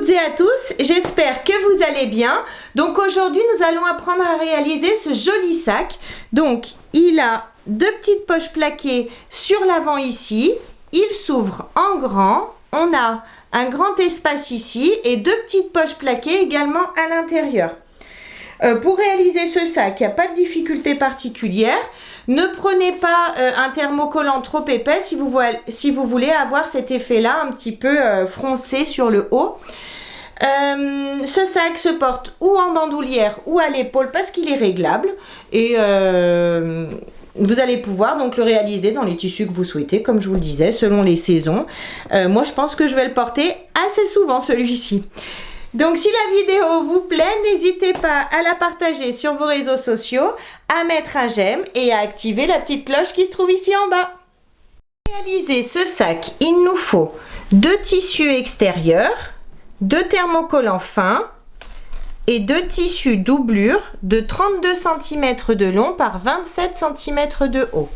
toutes et à tous, j'espère que vous allez bien. Donc aujourd'hui nous allons apprendre à réaliser ce joli sac. Donc il a deux petites poches plaquées sur l'avant ici, il s'ouvre en grand, on a un grand espace ici et deux petites poches plaquées également à l'intérieur. Pour réaliser ce sac, il n'y a pas de difficulté particulière. Ne prenez pas un thermocollant trop épais si vous voulez avoir cet effet-là un petit peu froncé sur le haut. Ce sac se porte ou en bandoulière ou à l'épaule parce qu'il est réglable. Et vous allez pouvoir donc le réaliser dans les tissus que vous souhaitez, comme je vous le disais, selon les saisons. Moi, je pense que je vais le porter assez souvent, celui-ci. Donc si la vidéo vous plaît, n'hésitez pas à la partager sur vos réseaux sociaux, à mettre un j'aime et à activer la petite cloche qui se trouve ici en bas. Pour réaliser ce sac, il nous faut deux tissus extérieurs, deux thermocollants fins et deux tissus doublure de 32 cm de long par 27 cm de haut.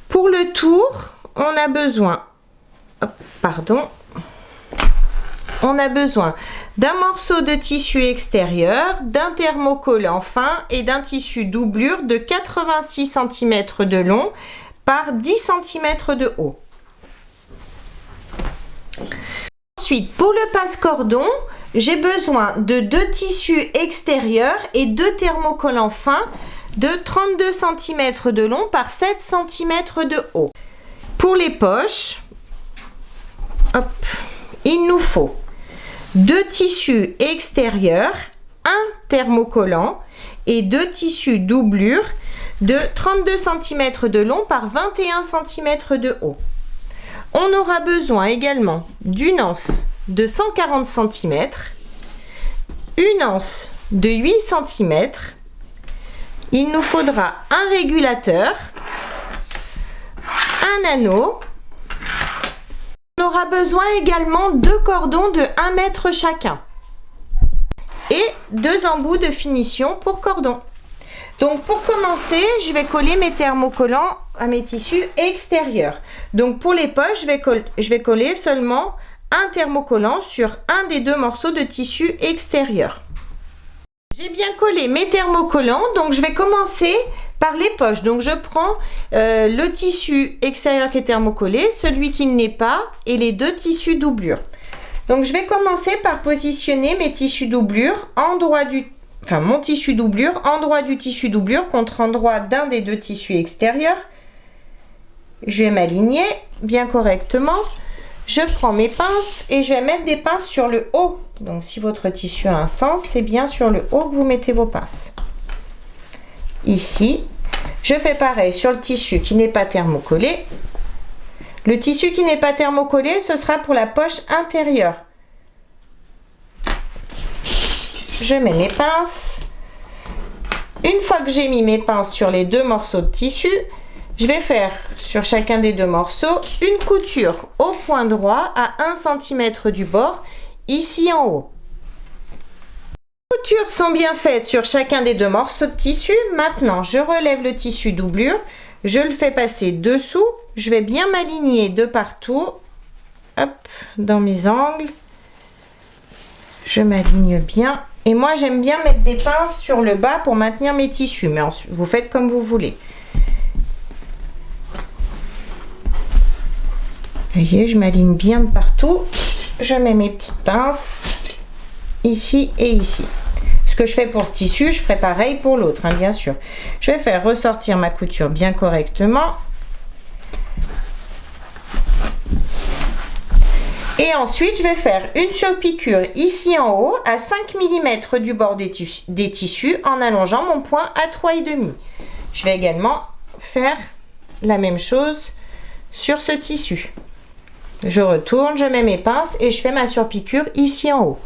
Pour le tour, on a besoin... On a besoin d'un morceau de tissu extérieur, d'un thermocollant fin et d'un tissu doublure de 86 cm de long par 10 cm de haut. Ensuite, pour le passe-cordon, j'ai besoin de deux tissus extérieurs et deux thermocollants fins de 32 cm de long par 7 cm de haut. Pour les poches, il nous faut deux tissus extérieurs, un thermocollant et deux tissus doublure de 32 cm de long par 21 cm de haut. On aura besoin également d'une anse de 140 cm, une anse de 8 cm, il nous faudra un régulateur, un anneau. On aura besoin également de cordons de 1 mètre chacun et deux embouts de finition pour cordon. Donc pour commencer, je vais coller mes thermocollants à mes tissus extérieurs. Donc pour les poches, je vais coller seulement un thermocollant sur un des deux morceaux de tissu extérieur. J'ai bien collé mes thermocollants, donc je vais commencer par les poches. Donc je prends le tissu extérieur qui est thermocollé, celui qui ne l'est pas et les deux tissus doublure. Donc je vais commencer par positionner mes tissus doublure mon tissu doublure endroit du tissu doublure contre endroit d'un des deux tissus extérieurs. Je vais m'aligner bien correctement. Je prends mes pinces et je vais mettre des pinces sur le haut. Donc si votre tissu a un sens, c'est bien sur le haut que vous mettez vos pinces. Ici, je fais pareil sur le tissu qui n'est pas thermocollé. Le tissu qui n'est pas thermocollé, ce sera pour la poche intérieure. Je mets mes pinces. Une fois que j'ai mis mes pinces sur les deux morceaux de tissu, je vais faire sur chacun des deux morceaux une couture au point droit à 1 cm du bord, ici en haut. Les coutures sont bien faites sur chacun des deux morceaux de tissu. Maintenant, je relève le tissu doublure, je le fais passer dessous, je vais bien m'aligner de partout, hop, dans mes angles. Je m'aligne bien. Et moi, j'aime bien mettre des pinces sur le bas pour maintenir mes tissus, mais ensuite, vous faites comme vous voulez. Vous voyez, je m'aligne bien de partout. Je mets mes petites pinces ici et ici. Ce que je fais pour ce tissu, je ferai pareil pour l'autre, hein, bien sûr. Je vais faire ressortir ma couture bien correctement. Et ensuite, je vais faire une surpiqûre ici en haut à 5 mm du bord des tissus en allongeant mon point à 3,5. Je vais également faire la même chose sur ce tissu. Je retourne, je mets mes pinces et je fais ma surpiqûre ici en haut.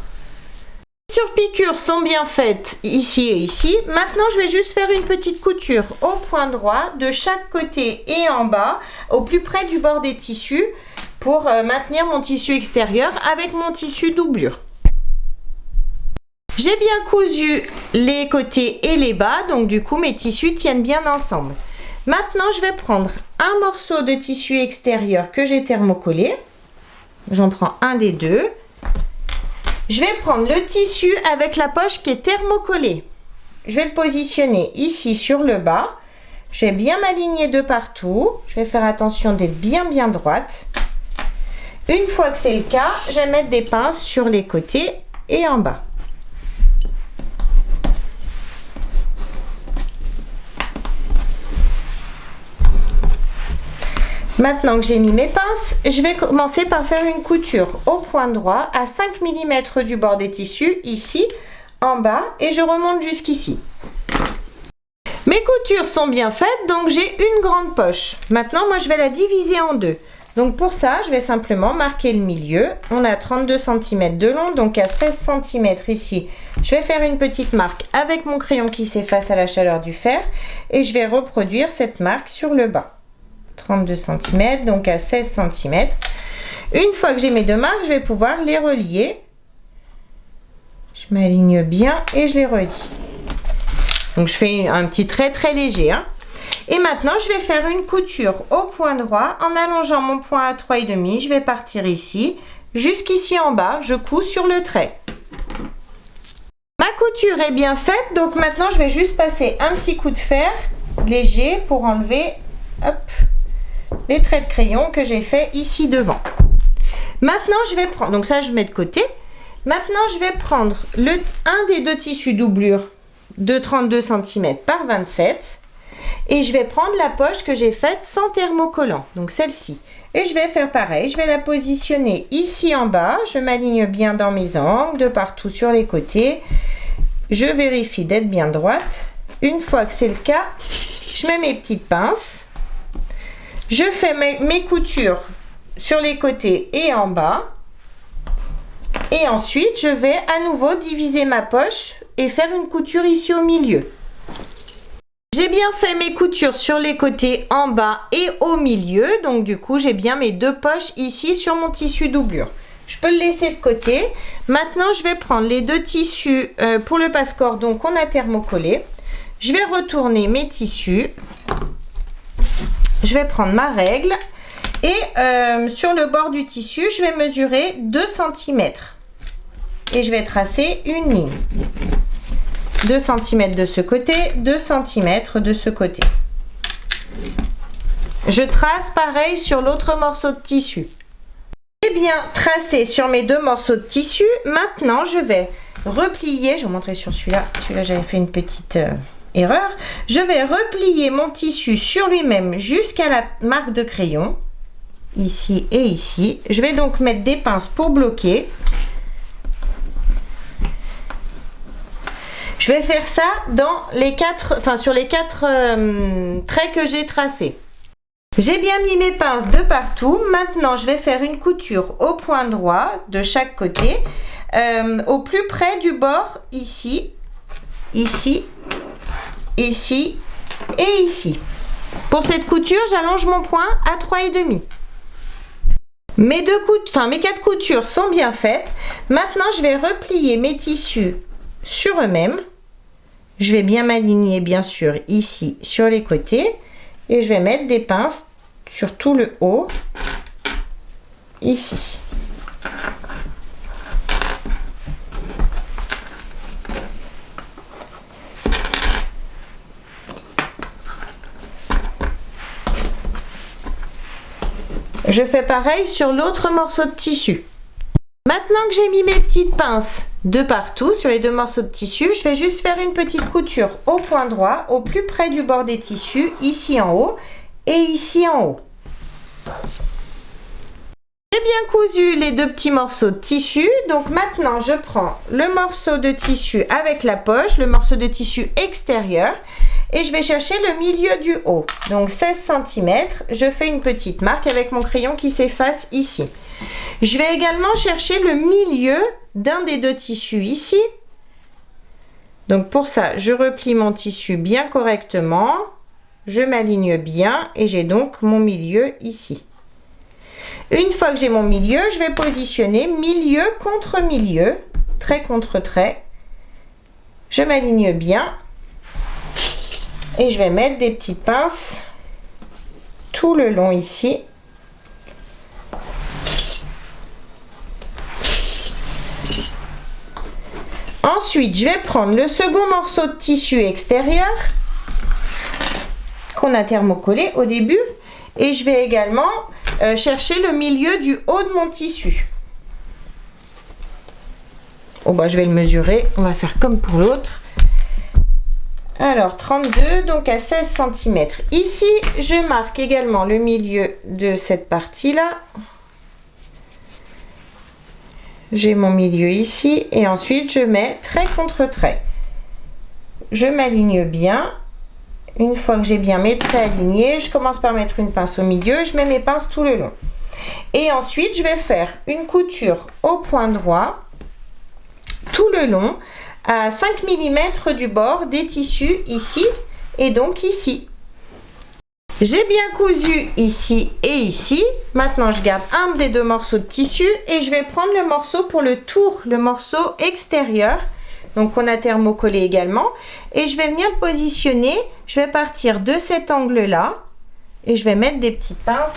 Les surpiqûres sont bien faites ici et ici. Maintenant, je vais juste faire une petite couture au point droit de chaque côté et en bas, au plus près du bord des tissus, pour maintenir mon tissu extérieur avec mon tissu doublure. J'ai bien cousu les côtés et les bas, donc du coup mes tissus tiennent bien ensemble. Maintenant, je vais prendre un morceau de tissu extérieur que j'ai thermocollé. J'en prends un des deux. Je vais prendre le tissu avec la poche qui est thermocollée. Je vais le positionner ici sur le bas. Je vais bien m'aligner de partout. Je vais faire attention d'être bien droite. Une fois que c'est le cas, je vais mettre des pinces sur les côtés et en bas. Maintenant que j'ai mis mes pinces, je vais commencer par faire une couture au point droit à 5 mm du bord des tissus, ici, en bas, et je remonte jusqu'ici. Mes coutures sont bien faites, donc j'ai une grande poche. Maintenant, moi, je vais la diviser en deux. Donc pour ça, je vais simplement marquer le milieu. On a 32 cm de long, donc à 16 cm ici, je vais faire une petite marque avec mon crayon qui s'efface à la chaleur du fer, et je vais reproduire cette marque sur le bas. 32 cm, donc à 16 cm. Une fois que j'ai mes deux marques, je vais pouvoir les relier. Je m'aligne bien et je les relie. Donc je fais un petit trait très léger. Et maintenant, je vais faire une couture au point droit en allongeant mon point à 3,5. Je vais partir ici, jusqu'ici en bas, je couds sur le trait. Ma couture est bien faite, donc maintenant je vais juste passer un petit coup de fer léger pour enlever, hop, les traits de crayon que j'ai fait ici devant. Maintenant je vais prendre, donc ça je mets de côté. Maintenant je vais prendre un des deux tissus doublure de 32 cm par 27 et je vais prendre la poche que j'ai faite sans thermocollant, donc celle-ci, et je vais faire pareil. Je vais la positionner ici en bas, je m'aligne bien dans mes angles de partout sur les côtés, je vérifie d'être bien droite. Une fois que c'est le cas, je mets mes petites pinces. Je fais mes coutures sur les côtés et en bas. Et ensuite, je vais à nouveau diviser ma poche et faire une couture ici au milieu. J'ai bien fait mes coutures sur les côtés, en bas et au milieu. Donc du coup, j'ai bien mes deux poches ici sur mon tissu doublure. Je peux le laisser de côté. Maintenant, je vais prendre les deux tissus pour le passe-cordon qu'on a thermocollé. Je vais retourner mes tissus. Je vais prendre ma règle et sur le bord du tissu, je vais mesurer 2 cm. Et je vais tracer une ligne. 2 cm de ce côté, 2 cm de ce côté. Je trace pareil sur l'autre morceau de tissu. J'ai bien tracé sur mes deux morceaux de tissu. Maintenant, je vais replier. Je vais vous montrer sur celui-là. Celui-là, j'avais fait une petite erreur. Je vais replier mon tissu sur lui-même jusqu'à la marque de crayon. Ici et ici. Je vais donc mettre des pinces pour bloquer. Je vais faire ça dans les sur les quatre traits que j'ai tracés. J'ai bien mis mes pinces de partout. Maintenant, je vais faire une couture au point droit de chaque côté, au plus près du bord, ici, ici, ici et ici. Pour cette couture, j'allonge mon point à 3,5. Mes quatre coutures sont bien faites. Maintenant, je vais replier mes tissus sur eux-mêmes. Je vais bien m'aligner, bien sûr, ici sur les côtés. Et je vais mettre des pinces sur tout le haut, ici. Je fais pareil sur l'autre morceau de tissu. Maintenant que j'ai mis mes petites pinces de partout sur les deux morceaux de tissu, je vais juste faire une petite couture au point droit, au plus près du bord des tissus, ici en haut et ici en haut. J'ai bien cousu les deux petits morceaux de tissu, donc maintenant je prends le morceau de tissu avec la poche, le morceau de tissu extérieur, et je vais chercher le milieu du haut, donc 16 cm. Je fais une petite marque avec mon crayon qui s'efface ici. Je vais également chercher le milieu d'un des deux tissus ici. Donc pour ça, je replie mon tissu bien correctement, je m'aligne bien et j'ai donc mon milieu ici. Une fois que j'ai mon milieu, je vais positionner milieu contre milieu, trait contre trait. Je m'aligne bien et je vais mettre des petites pinces tout le long ici. Ensuite, je vais prendre le second morceau de tissu extérieur qu'on a thermocollé au début et je vais également chercher le milieu du haut de mon tissu. Oh bah, je vais le mesurer, on va faire comme pour l'autre. Alors 32, donc à 16 cm. Ici, je marque également le milieu de cette partie-là. J'ai mon milieu ici et ensuite je mets trait contre trait. Je m'aligne bien. Une fois que j'ai bien mes traits alignés, je commence par mettre une pince au milieu, je mets mes pinces tout le long. Et ensuite, je vais faire une couture au point droit tout le long à 5 mm du bord des tissus ici et donc ici. J'ai bien cousu ici et ici. Maintenant, je garde un des deux morceaux de tissu et je vais prendre le morceau pour le tour, le morceau extérieur. Donc, on a thermocollé également. Et je vais venir le positionner. Je vais partir de cet angle-là. Et je vais mettre des petites pinces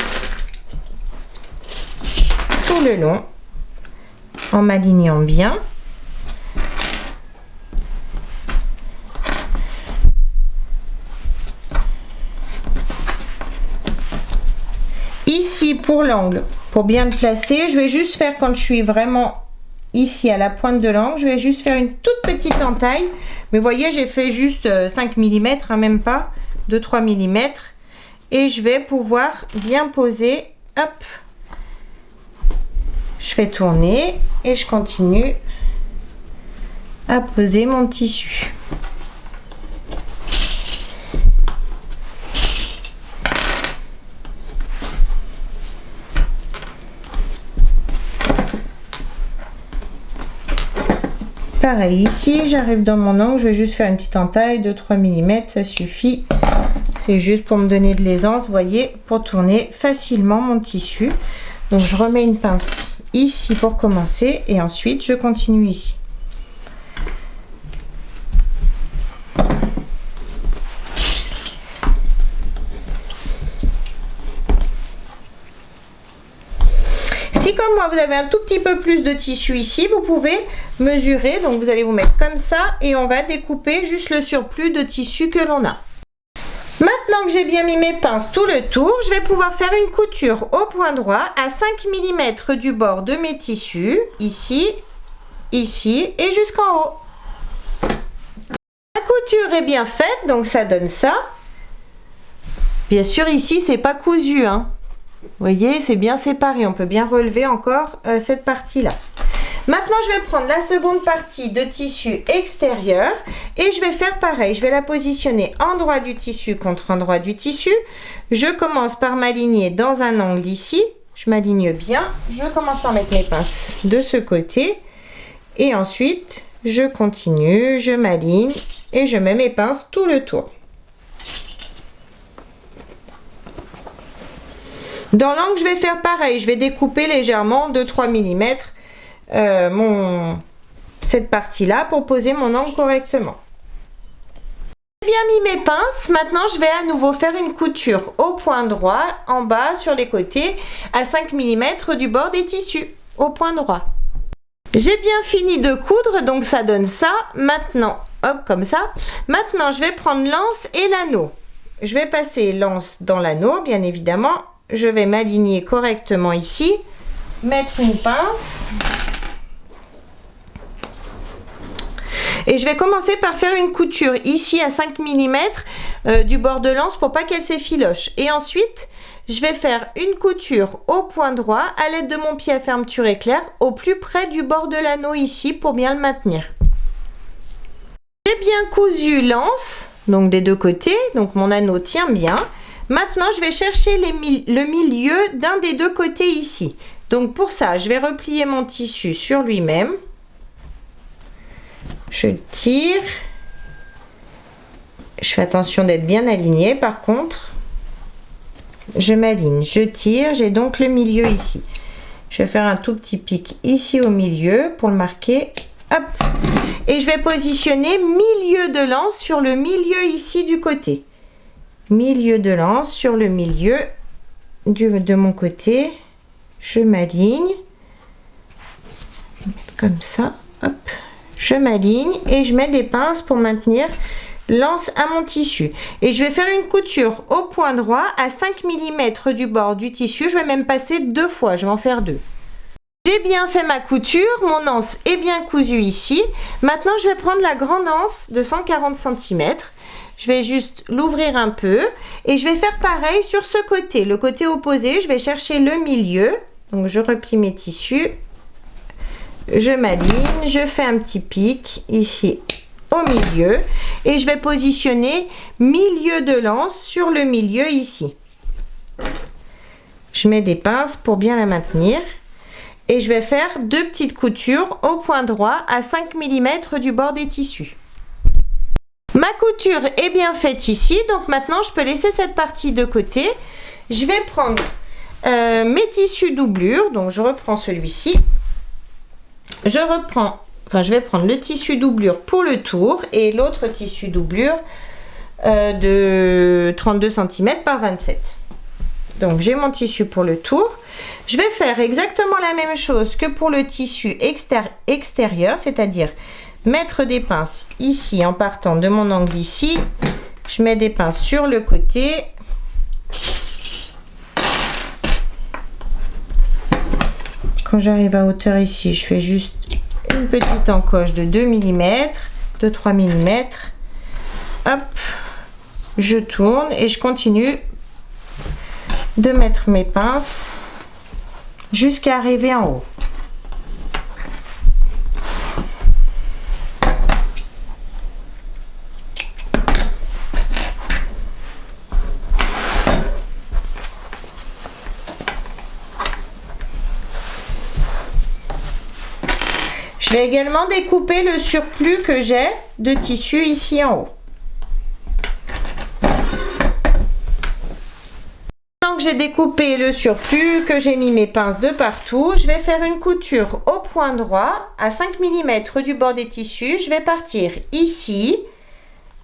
tout le long. En m'alignant bien. Ici, pour l'angle, pour bien le placer, je vais juste faire quand je suis vraiment ici à la pointe de l'angle, je vais juste faire une toute petite entaille. Mais vous voyez, j'ai fait juste 5 mm, hein, même pas, 2-3 mm. Et je vais pouvoir bien poser, hop. Je fais tourner et je continue à poser mon tissu. Pareil ici, j'arrive dans mon angle, je vais juste faire une petite entaille de 3 mm, ça suffit. C'est juste pour me donner de l'aisance, vous voyez, pour tourner facilement mon tissu. Donc je remets une pince ici pour commencer et ensuite je continue ici. Si comme moi vous avez un tout petit peu plus de tissu ici, vous pouvez mesurer, donc vous allez vous mettre comme ça et on va découper juste le surplus de tissu que l'on a. Maintenant que j'ai bien mis mes pinces tout le tour, je vais pouvoir faire une couture au point droit à 5 mm du bord de mes tissus, ici, ici et jusqu'en haut. La couture est bien faite, donc ça donne ça. Bien sûr ici c'est pas cousu, hein. Vous voyez, c'est bien séparé, on peut bien relever encore cette partie-là. Maintenant, je vais prendre la seconde partie de tissu extérieur et je vais faire pareil. Je vais la positionner endroit du tissu contre endroit du tissu. Je commence par m'aligner dans un angle ici. Je m'aligne bien. Je commence par mettre mes pinces de ce côté. Et ensuite, je continue, je m'aligne et je mets mes pinces tout le tour. Dans l'angle, je vais faire pareil. Je vais découper légèrement de 3 mm cette partie-là pour poser mon angle correctement. J'ai bien mis mes pinces. Maintenant, je vais à nouveau faire une couture au point droit, en bas, sur les côtés, à 5 mm du bord des tissus, au point droit. J'ai bien fini de coudre, donc ça donne ça. Maintenant, hop, comme ça. Maintenant, je vais prendre l'anse et l'anneau. Je vais passer l'anse dans l'anneau, bien évidemment. Je vais m'aligner correctement ici, mettre une pince et je vais commencer par faire une couture ici à 5 mm du bord de l'anse pour pas qu'elle s'effiloche. Et ensuite, je vais faire une couture au point droit à l'aide de mon pied à fermeture éclair au plus près du bord de l'anneau ici pour bien le maintenir. J'ai bien cousu l'anse, donc des deux côtés, donc mon anneau tient bien. Maintenant, je vais chercher le milieu d'un des deux côtés ici. Donc pour ça, je vais replier mon tissu sur lui-même. Je le tire. Je fais attention d'être bien aligné par contre. Je m'aligne, je tire, j'ai donc le milieu ici. Je vais faire un tout petit pic ici au milieu pour le marquer. Hop. Et je vais positionner milieu de l'anse sur le milieu ici du côté. Milieu de l'anse sur le milieu de mon côté. Je m'aligne. Comme ça. Hop. je m'aligne et je mets des pinces pour maintenir l'anse à mon tissu. Et je vais faire une couture au point droit à 5 mm du bord du tissu. Je vais même passer 2 fois, je vais en faire 2. J'ai bien fait ma couture, mon anse est bien cousue ici. Maintenant, je vais prendre la grande anse de 140 cm. Je vais juste l'ouvrir un peu et je vais faire pareil sur ce côté. Le côté opposé, je vais chercher le milieu. Donc, je replie mes tissus. Je m'aligne, je fais un petit pic ici au milieu et je vais positionner milieu de l'anse sur le milieu ici. Je mets des pinces pour bien la maintenir. Et je vais faire 2 petites coutures au point droit à 5 mm du bord des tissus. Ma couture est bien faite ici, donc maintenant je peux laisser cette partie de côté. Je vais prendre mes tissus doublure, donc je reprends celui-ci. Je vais prendre le tissu doublure pour le tour et l'autre tissu doublure de 32 cm par 27. Donc j'ai mon tissu pour le tour. Je vais faire exactement la même chose que pour le tissu extérieur, c'est-à-dire mettre des pinces ici en partant de mon angle ici. Je mets des pinces sur le côté. Quand j'arrive à hauteur ici, je fais juste une petite encoche de 2 mm, de 3 mm. Hop, je tourne et je continue de mettre mes pinces jusqu'à arriver en haut. Je vais également découper le surplus que j'ai de tissu ici en haut. Que j'ai découpé le surplus, que j'ai mis mes pinces de partout, je vais faire une couture au point droit à 5 mm du bord des tissus. Je vais partir ici,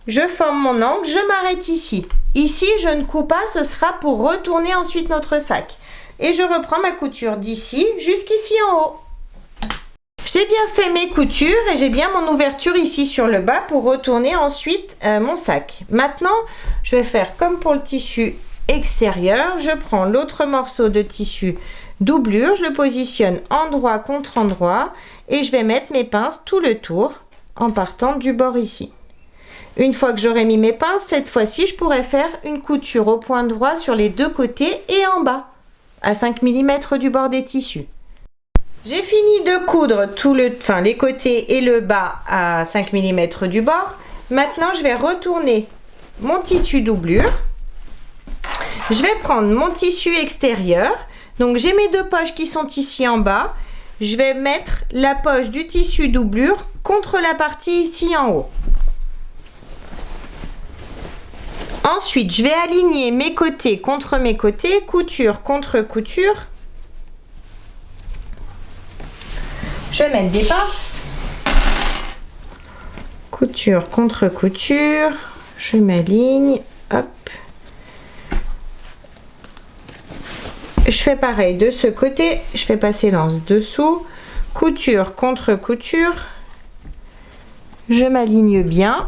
je forme mon angle, je m'arrête ici. Ici, je ne coupe pas, ce sera pour retourner ensuite notre sac. Et je reprends ma couture d'ici jusqu'ici en haut. J'ai bien fait mes coutures et j'ai bien mon ouverture ici sur le bas pour retourner ensuite mon sac. Maintenant, je vais faire comme pour le tissu extérieur, je prends l'autre morceau de tissu doublure, je le positionne endroit contre endroit et je vais mettre mes pinces tout le tour en partant du bord ici. Une fois que j'aurai mis mes pinces, cette fois-ci je pourrai faire une couture au point droit sur les 2 côtés et en bas à 5 mm du bord des tissus. J'ai fini de coudre les côtés et le bas à 5 mm du bord. Maintenant je vais retourner mon tissu doublure. Je vais prendre mon tissu extérieur. Donc j'ai mes 2 poches qui sont ici en bas. Je vais mettre la poche du tissu doublure contre la partie ici en haut. Ensuite, je vais aligner mes côtés contre mes côtés, couture contre couture. Je vais mettre des pinces. Couture contre couture. Je m'aligne. Hop. Je fais pareil de ce côté, je fais passer l'anse dessous, couture contre couture, je m'aligne bien,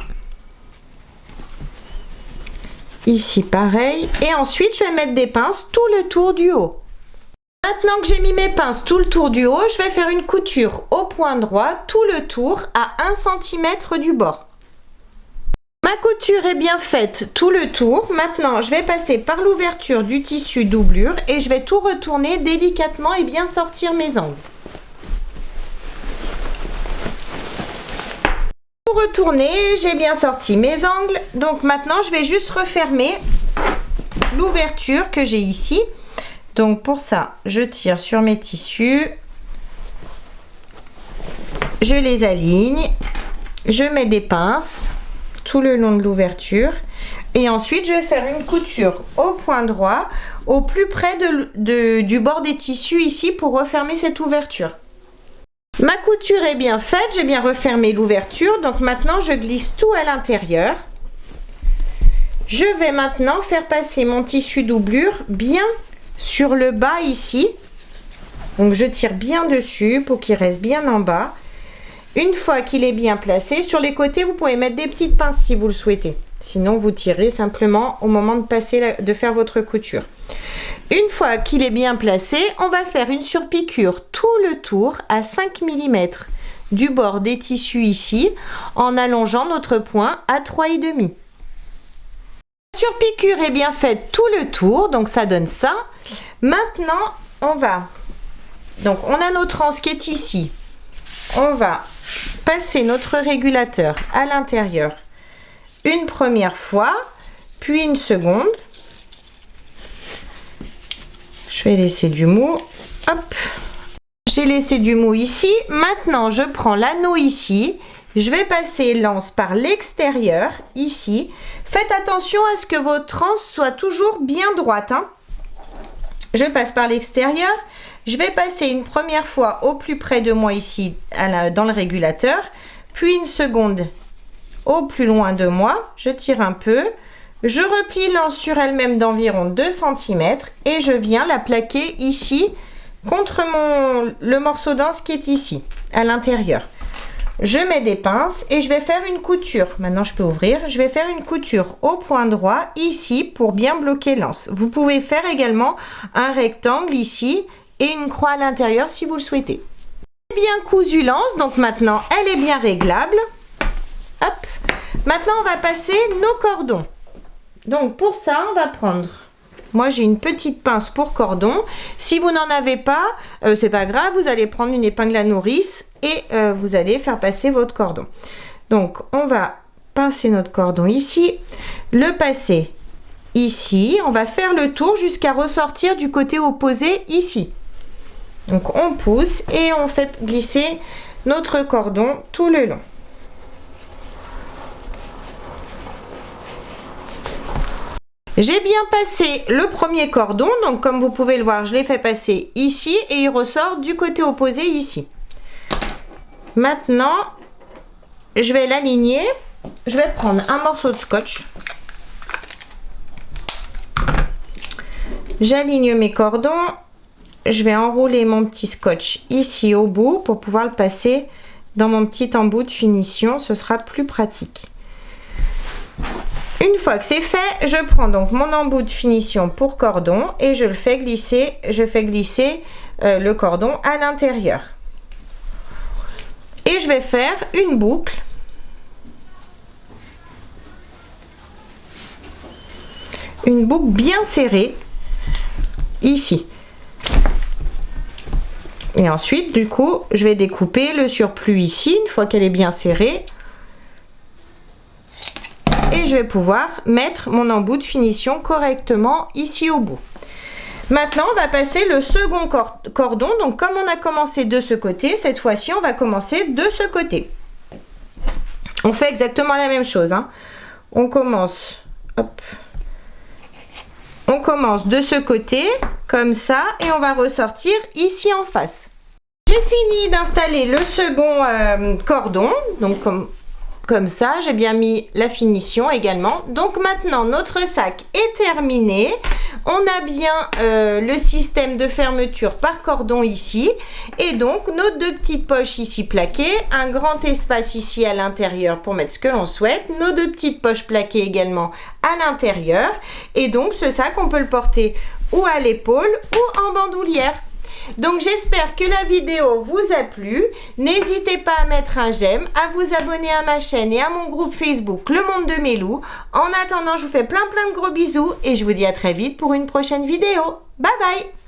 ici pareil, et ensuite je vais mettre des pinces tout le tour du haut. Maintenant que j'ai mis mes pinces tout le tour du haut, je vais faire une couture au point droit tout le tour à 1 cm du bord. Ma couture est bien faite tout le tour. Maintenant, je vais passer par l'ouverture du tissu doublure et je vais tout retourner délicatement et bien sortir mes angles. Pour retourner, j'ai bien sorti mes angles. Donc maintenant, je vais juste refermer l'ouverture que j'ai ici. Donc pour ça, je tire sur mes tissus. Je les aligne. Je mets des pinces tout le long de l'ouverture et ensuite je vais faire une couture au point droit au plus près du bord des tissus ici pour refermer cette ouverture. Ma couture est bien faite, j'ai bien refermé l'ouverture, donc maintenant je glisse tout à l'intérieur. Je vais maintenant faire passer mon tissu doublure bien sur le bas ici, donc je tire bien dessus pour qu'il reste bien en bas. Une fois qu'il est bien placé, sur les côtés, vous pouvez mettre des petites pinces si vous le souhaitez. Sinon, vous tirez simplement au moment de faire votre couture. Une fois qu'il est bien placé, on va faire une surpiqûre tout le tour à 5 mm du bord des tissus ici, en allongeant notre point à 3,5. La surpiqûre est bien faite tout le tour, donc ça donne ça. Maintenant, on a notre anse qui est ici. On va passer notre régulateur à l'intérieur une première fois, puis une seconde. Je vais laisser du mou. Hop. J'ai laissé du mou ici. Maintenant, je prends l'anneau ici. Je vais passer l'anse par l'extérieur, ici. Faites attention à ce que votre anse soit toujours bien droite. Je passe par l'extérieur. Je vais passer une première fois au plus près de moi ici, dans le régulateur. Puis une seconde au plus loin de moi. Je tire un peu. Je replie l'anse sur elle-même d'environ 2 cm. Et je viens la plaquer ici, contre le morceau d'anse qui est ici, à l'intérieur. Je mets des pinces et je vais faire une couture. Maintenant, je peux ouvrir. Je vais faire une couture au point droit ici pour bien bloquer l'anse. Vous pouvez faire également un rectangle ici et une croix à l'intérieur si vous le souhaitez. J'ai bien cousu l'anse, donc maintenant, elle est bien réglable. Hop. Maintenant, on va passer nos cordons. Donc, pour ça, on va prendre... Moi, j'ai une petite pince pour cordon. Si vous n'en avez pas, c'est pas grave. Vous allez prendre une épingle à nourrice et vous allez faire passer votre cordon. Donc, on va pincer notre cordon ici, le passer ici. On va faire le tour jusqu'à ressortir du côté opposé ici. Donc, on pousse et on fait glisser notre cordon tout le long. J'ai bien passé le premier cordon, donc comme vous pouvez le voir, je l'ai fait passer ici et il ressort du côté opposé ici. Maintenant, je vais l'aligner. Je vais prendre un morceau de scotch. J'aligne mes cordons. Je vais enrouler mon petit scotch ici au bout pour pouvoir le passer dans mon petit embout de finition. Ce sera plus pratique. Une fois que c'est fait, je prends donc mon embout de finition pour cordon et je le fais glisser, le cordon à l'intérieur. Et je vais faire une boucle. Une boucle bien serrée ici. Et ensuite, du coup, je vais découper le surplus ici, une fois qu'elle est bien serrée. Et je vais pouvoir mettre mon embout de finition correctement ici au bout. Maintenant, on va passer le second cordon. Donc, comme on a commencé de ce côté, cette fois-ci, on va commencer de ce côté. On fait exactement la même chose. On commence, hop. On commence de ce côté, comme ça, et on va ressortir ici en face. J'ai fini d'installer le second cordon, donc comme ça, j'ai bien mis la finition également. Donc maintenant, notre sac est terminé. On a bien le système de fermeture par cordon ici. Et donc, nos 2 petites poches ici plaquées. Un grand espace ici à l'intérieur pour mettre ce que l'on souhaite. Nos 2 petites poches plaquées également à l'intérieur. Et donc, ce sac, on peut le porter ou à l'épaule ou en bandoulière. Donc j'espère que la vidéo vous a plu. N'hésitez pas à mettre un j'aime, à vous abonner à ma chaîne et à mon groupe Facebook Le Monde de Mélou. En attendant, je vous fais plein de gros bisous et je vous dis à très vite pour une prochaine vidéo. Bye bye!